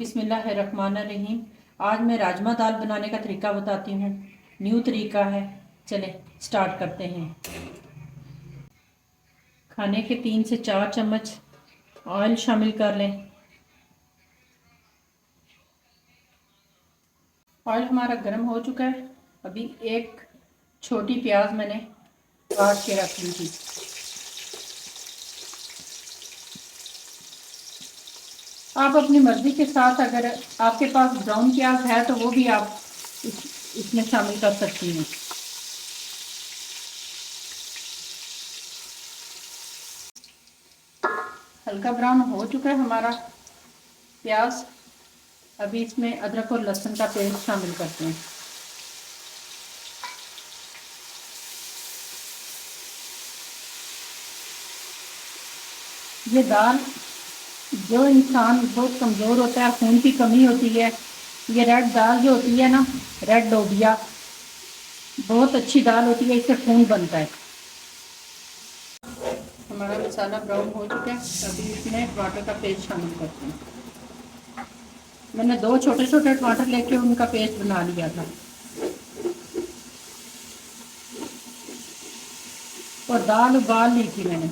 बिस्मिल्लाहिर्रहमानिर्रहीम। आज मैं राजमा दाल बनाने का तरीका बताती हूँ। न्यू तरीका है। चलें स्टार्ट करते हैं। खाने के 3 से 4 चम्मच ऑयल शामिल कर लें। ऑयल हमारा गर्म हो चुका है। अभी एक छोटी प्याज मैंने काट के रख ली थी। आप अपनी मर्ज़ी के साथ, अगर आपके पास ब्राउन प्याज है तो वो भी आप इसमें शामिल कर सकती हैं। हल्का ब्राउन हो चुका है हमारा प्याज। अभी इसमें अदरक और लहसुन का पेस्ट शामिल करते हैं। ये दाल, जो इंसान बहुत कमज़ोर होता है, खून की कमी होती है, ये रेड दाल जो होती है ना, रेड लोबिया, बहुत अच्छी दाल होती है, इससे खून बनता है। हमारा मसाला ब्राउन हो चुका है। अभी इसमें टमाटर का पेस्ट शामिल करते हैं। मैंने 2 छोटे छोटे टमाटर लेके उनका पेस्ट बना लिया था और दाल उबाल ली थी मैंने।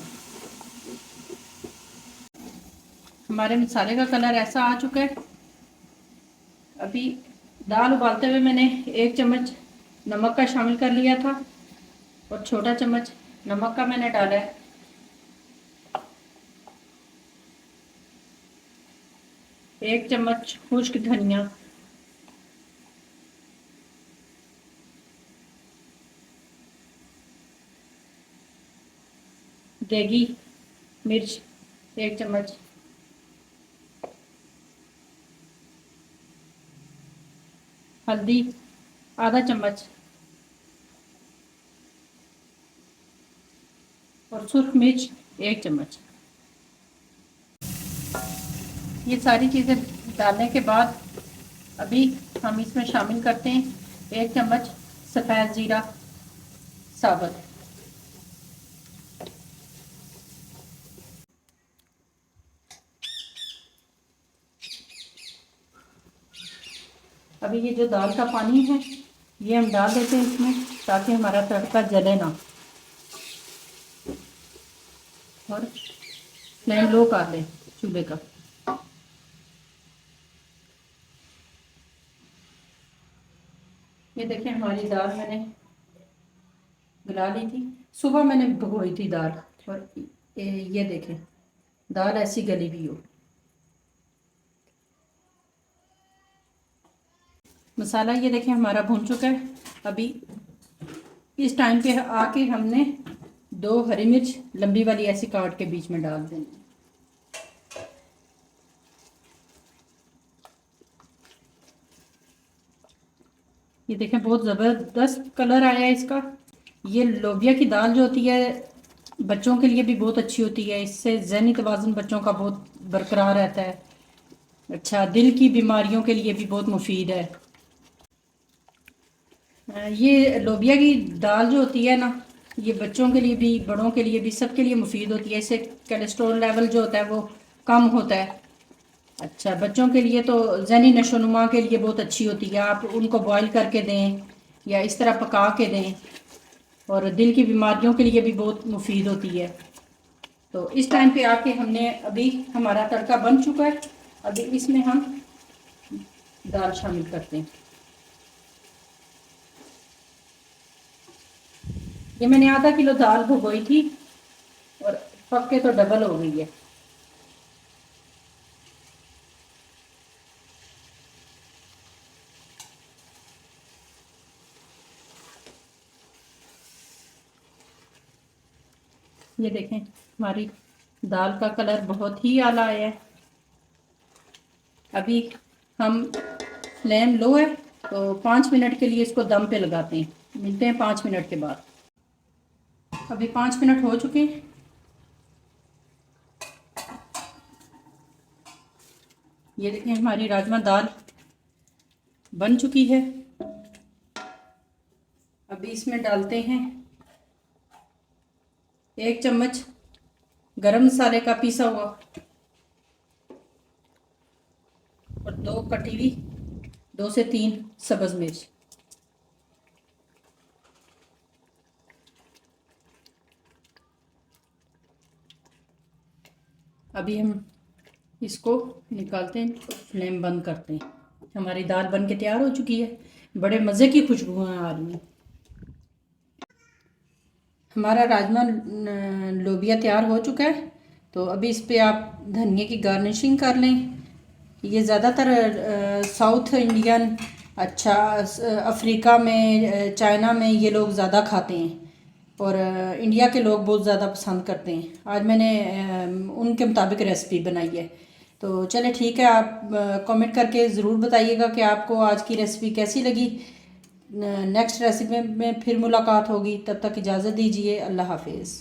हमारे मसाले का कलर ऐसा आ चुका है। अभी दाल उबालते हुए मैंने 1 चम्मच नमक का शामिल कर लिया था और छोटा चम्मच नमक का मैंने डाला है। 1 चम्मच खुश्क धनिया, देगी मिर्च 1 चम्मच, हल्दी आधा चम्मच और सुर्ख मिर्च 1 चम्मच। ये सारी चीज़ें डालने के बाद अभी हम इसमें शामिल करते हैं 1 चम्मच सफ़ेद ज़ीरा साबुत। अभी ये जो दाल का पानी है ये हम डाल देते हैं इसमें, ताकि हमारा तड़का जले ना। और फ्लेम लो कर लें चूल्हे का। ये देखें, हमारी दाल मैंने गला ली थी। सुबह मैंने भिगोई थी दाल, और ये देखें दाल ऐसी गली भी हो। मसाला ये देखें हमारा भून चुका है। अभी इस टाइम पे आके हमने 2 हरी मिर्च लंबी वाली ऐसी काट के बीच में डाल देनी। ये देखें बहुत ज़बरदस्त कलर आया है इसका। ये लोबिया की दाल जो होती है बच्चों के लिए भी बहुत अच्छी होती है। इससे ज़हनी तवाज़ुन बच्चों का बहुत बरकरार रहता है। अच्छा, दिल की बीमारियों के लिए भी बहुत मुफीद है। ये लोबिया की दाल जो होती है ना, ये बच्चों के लिए भी, बड़ों के लिए भी, सबके लिए मुफीद होती है। इससे कोलेस्ट्रॉल लेवल जो होता है वो कम होता है। अच्छा, बच्चों के लिए तो ज़हनी नशोनुमा के लिए बहुत अच्छी होती है। आप उनको बॉईल करके दें या इस तरह पका के दें, और दिल की बीमारियों के लिए भी बहुत मुफीद होती है। तो इस टाइम पे आके हमने, अभी हमारा तड़का बन चुका है। अभी इसमें हम दाल शामिल करते हैं। ये मैंने आधा किलो दाल भिगोई थी और पक के तो डबल हो गई है। ये देखें हमारी दाल का कलर बहुत ही आला आया है। अभी हम, फ्लेम लो है तो 5 मिनट के लिए इसको दम पे लगाते हैं। मिलते हैं 5 मिनट के बाद। अभी 5 मिनट हो चुके हैं। ये देखें हमारी राजमा दाल बन चुकी है। अभी इसमें डालते हैं 1 चम्मच गरम मसाले का पीसा हुआ और 2 कटी हुई, 2 से 3 सब्ज़ मिर्च। अभी हम इसको निकालते हैं, फ्लेम बंद करते हैं। हमारी दाल बन के तैयार हो चुकी है, बड़े मज़े की खुशबुएं आ रही हैं। हमारा राजमा लोबिया तैयार हो चुका है। तो अभी इस पे आप धनिया की गार्निशिंग कर लें। ये ज़्यादातर साउथ इंडियन, अच्छा अफ्रीका में, चाइना में ये लोग ज़्यादा खाते हैं और इंडिया के लोग बहुत ज़्यादा पसंद करते हैं। आज मैंने उनके मुताबिक रेसिपी बनाई है। तो चले ठीक है, आप कमेंट करके ज़रूर बताइएगा कि आपको आज की रेसिपी कैसी लगी। नेक्स्ट रेसिपी में फिर मुलाकात होगी, तब तक इजाज़त दीजिए। अल्लाह हाफिज़।